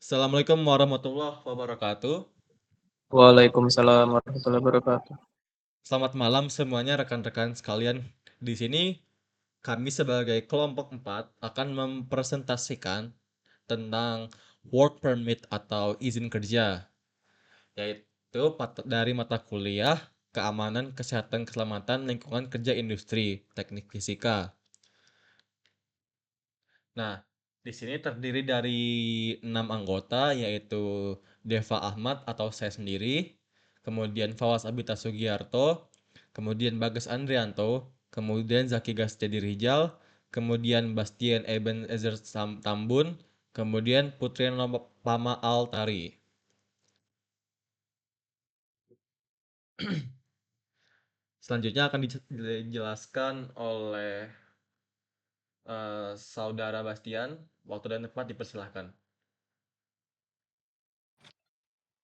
Assalamualaikum warahmatullahi wabarakatuh. Waalaikumsalam warahmatullahi wabarakatuh. Selamat malam semuanya rekan-rekan sekalian. Di sini kami sebagai kelompok 4 akan mempresentasikan tentang work permit atau izin kerja, yaitu dari mata kuliah Keamanan, Kesehatan, Keselamatan Lingkungan Kerja Industri, Teknik Fisika. Nah, di sini terdiri dari 6 anggota, yaitu Deva Ahmad atau saya sendiri, kemudian Fawas Abita Sugiarto, kemudian Bagas Andrianto, kemudian Zaki Gastedi Rijal, kemudian Bastian Eben Ezer Tambun, kemudian Putri Pama Altari. Selanjutnya akan dijelaskan oleh Saudara Bastian. Waktu dan tempat dipersilahkan.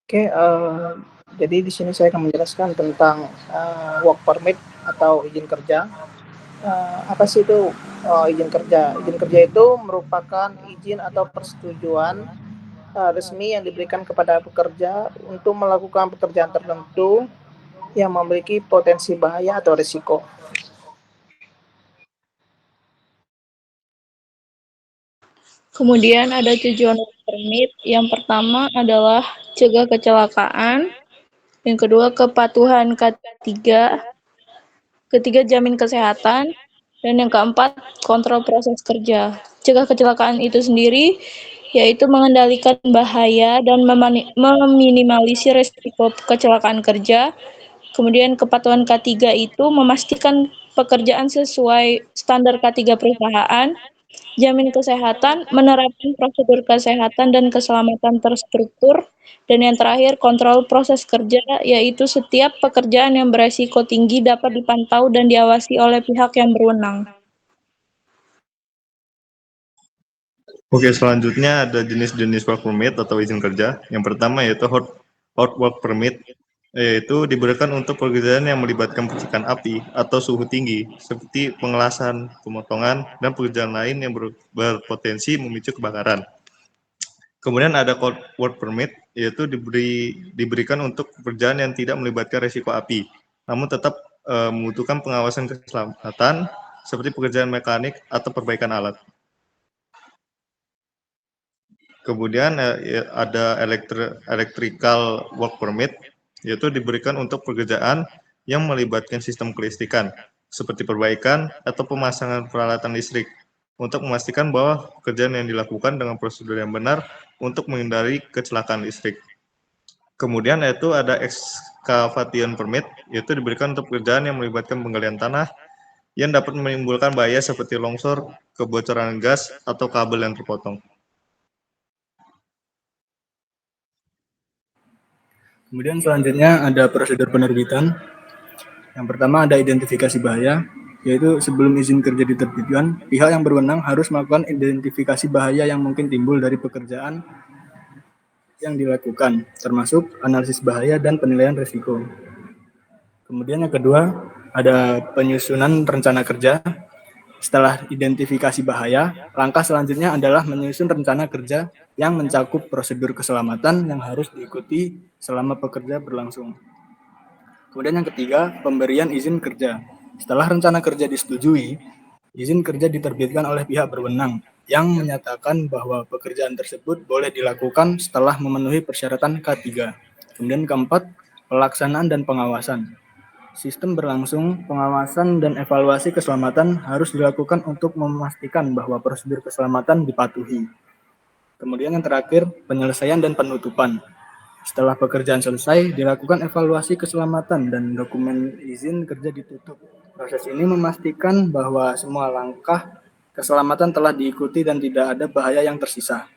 Oke, jadi di sini saya akan menjelaskan tentang work permit atau izin kerja. Apa sih itu izin kerja? Izin kerja itu merupakan izin atau persetujuan resmi yang diberikan kepada pekerja untuk melakukan pekerjaan tertentu yang memiliki potensi bahaya atau risiko. Kemudian ada tujuan work permit. Yang pertama adalah cegah kecelakaan. Yang kedua kepatuhan K3. Ketiga jamin kesehatan. Dan yang keempat kontrol proses kerja. Cegah kecelakaan itu sendiri yaitu mengendalikan bahaya dan meminimalisir risiko kecelakaan kerja. Kemudian kepatuhan K3 itu memastikan pekerjaan sesuai standar K3 perusahaan. Jamin kesehatan, menerapkan prosedur kesehatan dan keselamatan terstruktur, dan yang terakhir kontrol proses kerja, yaitu setiap pekerjaan yang beresiko tinggi dapat dipantau dan diawasi oleh pihak yang berwenang. Oke, selanjutnya ada jenis-jenis work permit atau izin kerja. Yang pertama yaitu hot work permit, yaitu diberikan untuk pekerjaan yang melibatkan percikan api atau suhu tinggi, seperti pengelasan, pemotongan, dan pekerjaan lain yang berpotensi memicu kebakaran. Kemudian ada cold work permit, yaitu diberikan untuk pekerjaan yang tidak melibatkan risiko api, namun tetap membutuhkan pengawasan keselamatan, seperti pekerjaan mekanik atau perbaikan alat. Kemudian ada electrical work permit, yaitu diberikan untuk pekerjaan yang melibatkan sistem kelistrikan, seperti perbaikan atau pemasangan peralatan listrik, untuk memastikan bahwa pekerjaan yang dilakukan dengan prosedur yang benar untuk menghindari kecelakaan listrik. Kemudian yaitu ada excavation permit, yaitu diberikan untuk pekerjaan yang melibatkan penggalian tanah yang dapat menimbulkan bahaya seperti longsor, kebocoran gas, atau kabel yang terpotong. Kemudian selanjutnya ada prosedur penerbitan. Yang pertama ada identifikasi bahaya, yaitu sebelum izin kerja diterbitkan, pihak yang berwenang harus melakukan identifikasi bahaya yang mungkin timbul dari pekerjaan yang dilakukan, termasuk analisis bahaya dan penilaian risiko. Kemudian yang kedua ada penyusunan rencana kerja. Setelah identifikasi bahaya, langkah selanjutnya adalah menyusun rencana kerja yang mencakup prosedur keselamatan yang harus diikuti selama pekerja berlangsung. Kemudian yang ketiga, pemberian izin kerja. Setelah rencana kerja disetujui, izin kerja diterbitkan oleh pihak berwenang yang menyatakan bahwa pekerjaan tersebut boleh dilakukan setelah memenuhi persyaratan K3. Kemudian keempat, pelaksanaan dan pengawasan. Sistem berlangsung, pengawasan dan evaluasi keselamatan harus dilakukan untuk memastikan bahwa prosedur keselamatan dipatuhi. Kemudian yang terakhir, penyelesaian dan penutupan. Setelah pekerjaan selesai, dilakukan evaluasi keselamatan dan dokumen izin kerja ditutup. Proses ini memastikan bahwa semua langkah keselamatan telah diikuti dan tidak ada bahaya yang tersisa.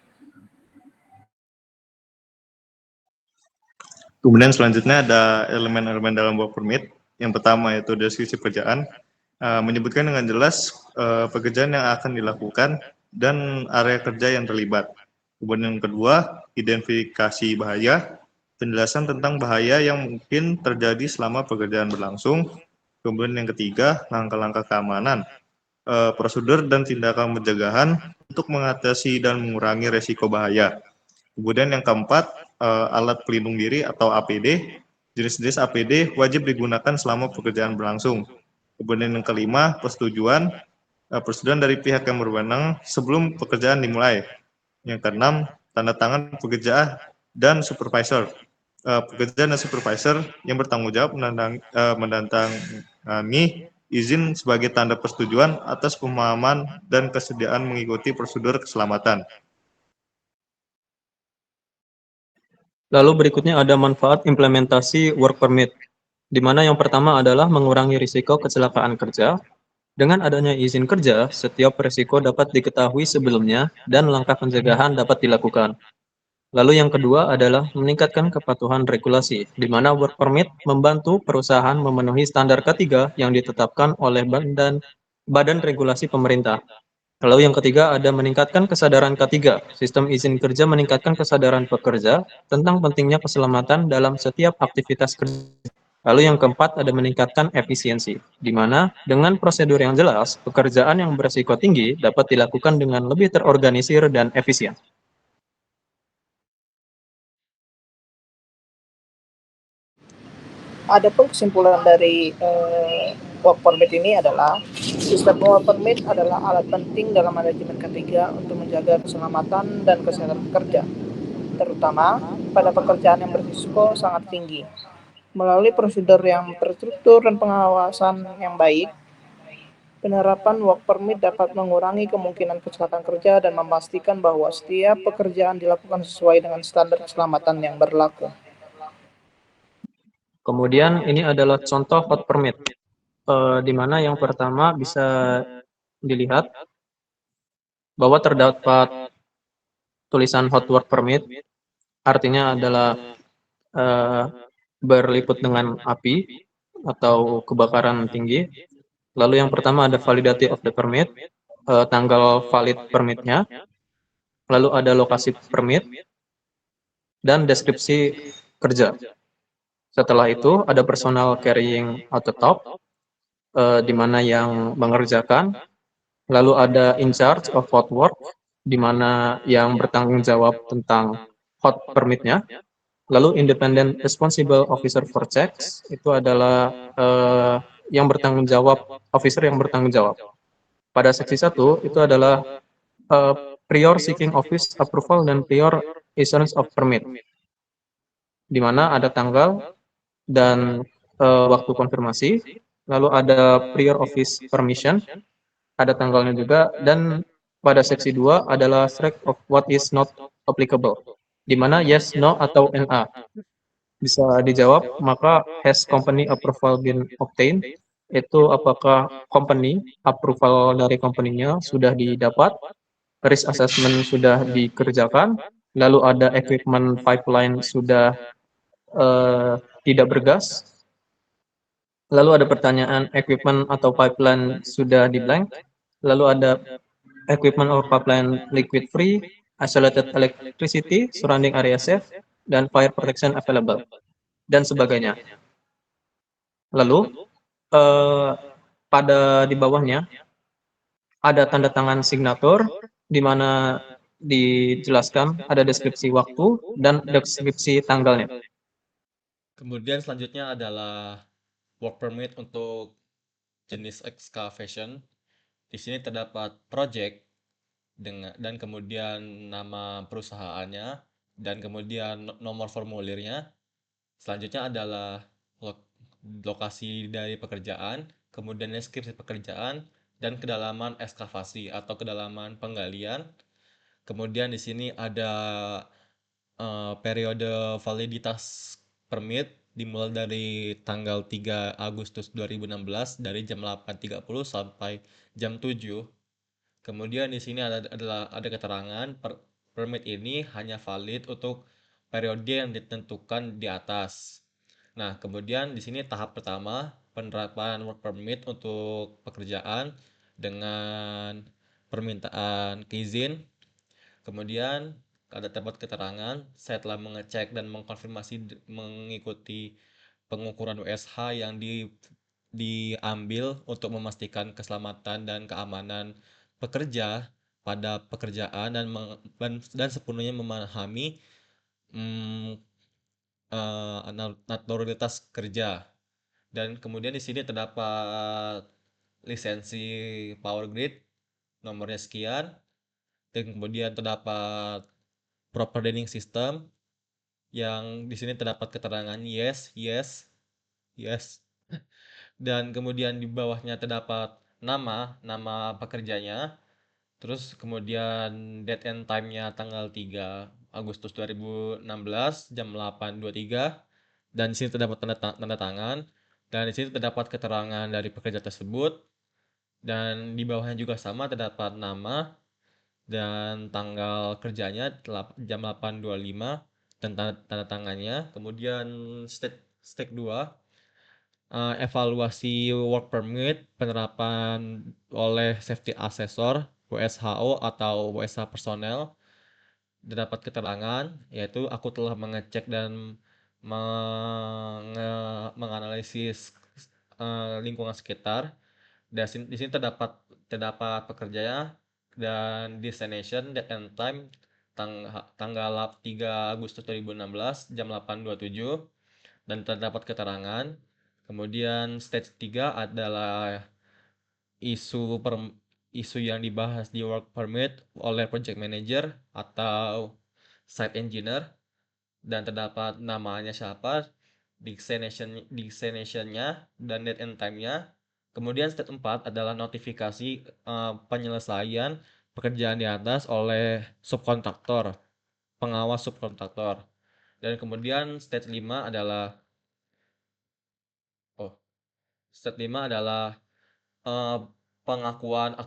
Kemudian selanjutnya ada elemen-elemen dalam work permit. Yang pertama yaitu deskripsi pekerjaan, menyebutkan dengan jelas pekerjaan yang akan dilakukan dan area kerja yang terlibat. Kemudian yang kedua, identifikasi bahaya, penjelasan tentang bahaya yang mungkin terjadi selama pekerjaan berlangsung. Kemudian yang ketiga, langkah-langkah keamanan, prosedur dan tindakan pencegahan untuk mengatasi dan mengurangi resiko bahaya. Kemudian yang keempat, alat pelindung diri atau APD. Jenis-jenis APD wajib digunakan selama pekerjaan berlangsung. Kemudian yang kelima, persetujuan dari pihak yang berwenang sebelum pekerjaan dimulai. Yang keenam, tanda tangan pekerja dan supervisor. Pekerja dan supervisor yang bertanggung jawab menandatangani izin sebagai tanda persetujuan atas pemahaman dan kesediaan mengikuti prosedur keselamatan. Lalu berikutnya ada manfaat implementasi work permit, di mana yang pertama adalah mengurangi risiko kecelakaan kerja. Dengan adanya izin kerja, setiap risiko dapat diketahui sebelumnya dan langkah pencegahan dapat dilakukan. Lalu yang kedua adalah meningkatkan kepatuhan regulasi, di mana work permit membantu perusahaan memenuhi standar ketiga yang ditetapkan oleh badan regulasi pemerintah. Lalu yang ketiga ada meningkatkan kesadaran K3. Sistem izin kerja meningkatkan kesadaran pekerja tentang pentingnya keselamatan dalam setiap aktivitas kerja. Lalu yang keempat ada meningkatkan efisiensi, di mana dengan prosedur yang jelas, pekerjaan yang berisiko tinggi dapat dilakukan dengan lebih terorganisir dan efisien. Adapun kesimpulan dari work permit ini adalah sistem work permit adalah alat penting dalam manajemen K3 untuk menjaga keselamatan dan kesehatan pekerja, terutama pada pekerjaan yang berisiko sangat tinggi. Melalui prosedur yang terstruktur dan pengawasan yang baik, penerapan work permit dapat mengurangi kemungkinan kecelakaan kerja dan memastikan bahwa setiap pekerjaan dilakukan sesuai dengan standar keselamatan yang berlaku. Kemudian ini adalah contoh hot permit, di mana yang pertama bisa dilihat bahwa terdapat tulisan hot work permit, artinya adalah berliput dengan api atau kebakaran tinggi. Lalu yang pertama ada validity of the permit, tanggal valid permitnya, lalu ada lokasi permit, dan deskripsi kerja. Setelah itu ada personal carrying out the top, di mana yang mengerjakan, lalu ada in charge of hot work, di mana yang bertanggung jawab tentang hot permitnya, lalu independent responsible officer for checks, itu adalah yang bertanggung jawab, officer yang bertanggung jawab. Pada seksi 1 itu adalah prior seeking office approval dan prior issuance of permit, di mana ada tanggal dan waktu konfirmasi, lalu ada prior office permission, ada tanggalnya juga, dan pada seksi 2 adalah track of what is not applicable, di mana yes, no, atau NA. Bisa dijawab, maka has company approval been obtained? Itu apakah company, approval dari company-nya sudah didapat, risk assessment sudah dikerjakan, lalu ada equipment pipeline sudah tidak bergas, lalu ada pertanyaan equipment atau pipeline sudah di blank, lalu ada equipment or pipeline liquid free, isolated electricity, surrounding area safe, dan fire protection available, dan sebagainya. Lalu pada di bawahnya ada tanda tangan signatur, di mana dijelaskan ada deskripsi waktu dan deskripsi tanggalnya. Kemudian selanjutnya adalah work permit untuk jenis excavation. Di sini terdapat project dan kemudian nama perusahaannya dan kemudian nomor formulirnya. Selanjutnya adalah lokasi dari pekerjaan, kemudian deskripsi pekerjaan dan kedalaman ekskavasi atau kedalaman penggalian. Kemudian di sini ada periode validitas permit dimulai dari tanggal 3 Agustus 2016 dari jam 8.30 sampai jam 7. Kemudian di sini ada keterangan permit ini hanya valid untuk periode yang ditentukan di atas. Nah, kemudian di sini tahap pertama penerapan work permit untuk pekerjaan dengan permintaan izin. Kemudian ada terdapat keterangan saya telah mengecek dan mengkonfirmasi mengikuti pengukuran USH yang diambil untuk memastikan keselamatan dan keamanan pekerja pada pekerjaan dan sepenuhnya memahami mmm, naturalitas kerja. Dan kemudian di sini terdapat lisensi power grid, nomornya sekian, dan kemudian terdapat proper dining system, yang di sini terdapat keterangan yes, yes, yes. Dan kemudian di bawahnya terdapat nama pekerjanya, terus kemudian date and time-nya tanggal 3 Agustus 2016 jam 8.23, dan di sini terdapat tanda tangan, dan di sini terdapat keterangan dari pekerja tersebut, dan di bawahnya juga sama terdapat nama dan tanggal kerjanya jam 8.25 dan tanda tangannya. Kemudian step 2, evaluasi work permit penerapan oleh safety assessor WSHO atau WSH personel. Dapat keterangan yaitu aku telah mengecek dan menganalisis lingkungan sekitar. Dan di sini terdapat pekerjanya dan destination, date and time, tanggal 3 Agustus 2016 jam 8.27, dan terdapat keterangan. Kemudian stage 3 adalah isu yang dibahas di work permit oleh project manager atau site engineer, dan terdapat namanya siapa, destination-nya, dan date and time-nya. Kemudian step 4 adalah notifikasi penyelesaian pekerjaan di atas oleh subkontraktor, pengawas subkontraktor. Dan kemudian step 5 adalah eh, pengakuan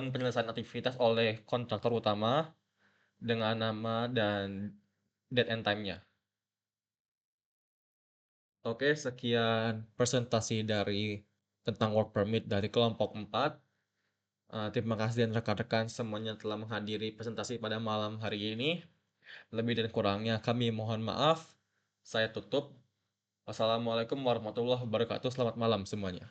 penyelesaian aktivitas oleh kontraktor utama dengan nama dan date and time-nya. Oke, sekian presentasi tentang work permit dari kelompok 4. Terima kasih dan rekan-rekan semuanya telah menghadiri presentasi pada malam hari ini. Lebih dan kurangnya kami mohon maaf. Saya tutup. Wassalamualaikum warahmatullahi wabarakatuh. Selamat malam semuanya.